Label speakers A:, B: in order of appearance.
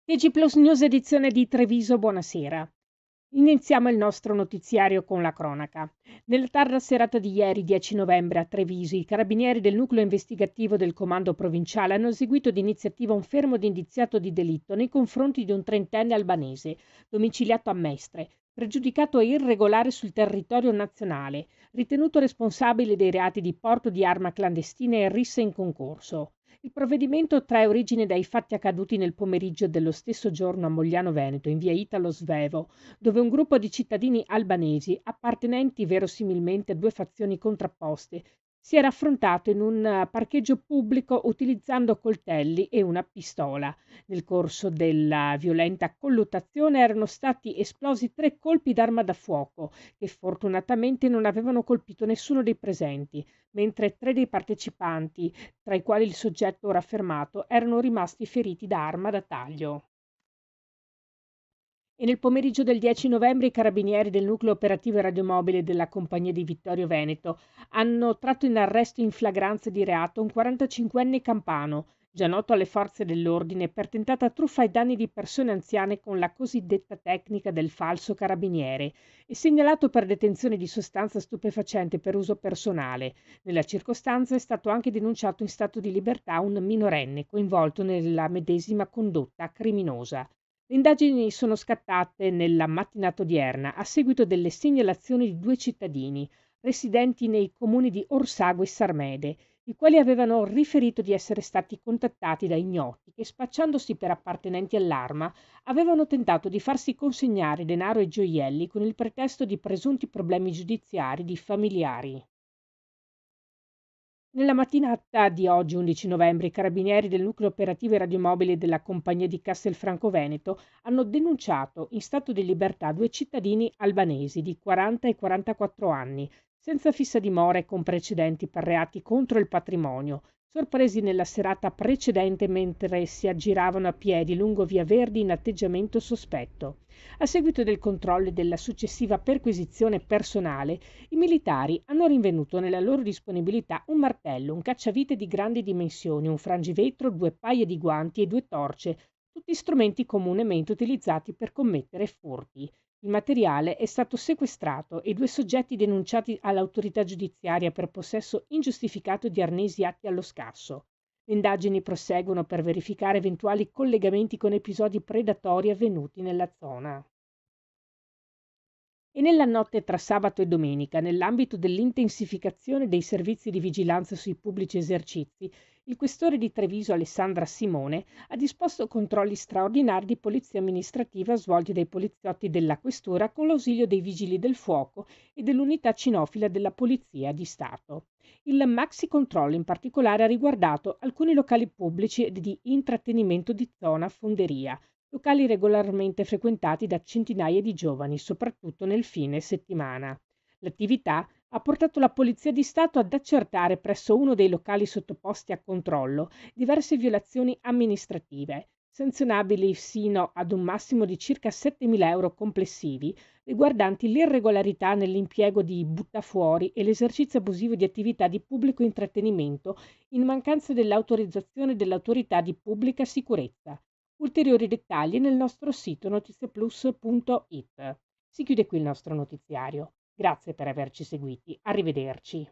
A: TG Plus News edizione di Treviso, buonasera. Iniziamo il nostro notiziario con la cronaca. Nella tarda serata di ieri, 10 novembre, a Treviso, i carabinieri del nucleo investigativo del comando provinciale hanno eseguito d'iniziativa un fermo di indiziato di delitto nei confronti di un trentenne albanese, domiciliato a Mestre, pregiudicato irregolare sul territorio nazionale, ritenuto responsabile dei reati di porto di arma clandestina e rissa in concorso. Il provvedimento trae origine dai fatti accaduti nel pomeriggio dello stesso giorno a Mogliano Veneto, in via Italo Svevo, dove un gruppo di cittadini albanesi, appartenenti verosimilmente a due fazioni contrapposte, si era affrontato in un parcheggio pubblico utilizzando coltelli e una pistola. Nel corso della violenta colluttazione erano stati esplosi 3 colpi d'arma da fuoco, che fortunatamente non avevano colpito nessuno dei presenti, mentre 3 dei partecipanti, tra i quali il soggetto ora fermato, erano rimasti feriti da arma da taglio. E nel pomeriggio del 10 novembre i carabinieri del nucleo operativo e radiomobile della compagnia di Vittorio Veneto hanno tratto in arresto in flagranza di reato un 45enne campano, già noto alle forze dell'ordine per tentata truffa ai danni di persone anziane con la cosiddetta tecnica del falso carabiniere e segnalato per detenzione di sostanza stupefacente per uso personale. Nella circostanza è stato anche denunciato in stato di libertà un minorenne coinvolto nella medesima condotta criminosa. Le indagini sono scattate nella mattinata odierna a seguito delle segnalazioni di 2 cittadini residenti nei comuni di Orsago e Sarmede, i quali avevano riferito di essere stati contattati da ignoti che, spacciandosi per appartenenti all'Arma, avevano tentato di farsi consegnare denaro e gioielli con il pretesto di presunti problemi giudiziari di familiari. Nella mattinata di oggi, 11 novembre, i carabinieri del nucleo operativo e radiomobile della compagnia di Castelfranco Veneto hanno denunciato in stato di libertà 2 cittadini albanesi di 40 e 44 anni, senza fissa dimora e con precedenti per reati contro il patrimonio, sorpresi nella serata precedente mentre si aggiravano a piedi lungo via Verdi in atteggiamento sospetto. A seguito del controllo e della successiva perquisizione personale, i militari hanno rinvenuto nella loro disponibilità un martello, un cacciavite di grandi dimensioni, un frangivetro, 2 paia di guanti e 2 torce, tutti strumenti comunemente utilizzati per commettere furti. Il materiale è stato sequestrato e 2 soggetti denunciati all'autorità giudiziaria per possesso ingiustificato di arnesi atti allo scasso. Le indagini proseguono per verificare eventuali collegamenti con episodi predatori avvenuti nella zona. E nella notte tra sabato e domenica, nell'ambito dell'intensificazione dei servizi di vigilanza sui pubblici esercizi, il questore di Treviso Alessandra Simone ha disposto controlli straordinari di polizia amministrativa svolti dai poliziotti della questura con l'ausilio dei vigili del fuoco e dell'unità cinofila della Polizia di Stato. Il maxi controllo in particolare ha riguardato alcuni locali pubblici e di intrattenimento di zona Fonderia, locali regolarmente frequentati da centinaia di giovani, soprattutto nel fine settimana. L'attività ha portato la Polizia di Stato ad accertare presso uno dei locali sottoposti a controllo diverse violazioni amministrative, sanzionabili sino ad un massimo di circa 7.000 euro complessivi, riguardanti l'irregolarità nell'impiego di buttafuori e l'esercizio abusivo di attività di pubblico intrattenimento in mancanza dell'autorizzazione dell'autorità di pubblica sicurezza. Ulteriori dettagli nel nostro sito notizieplus.it. Si chiude qui il nostro notiziario. Grazie per averci seguiti. Arrivederci.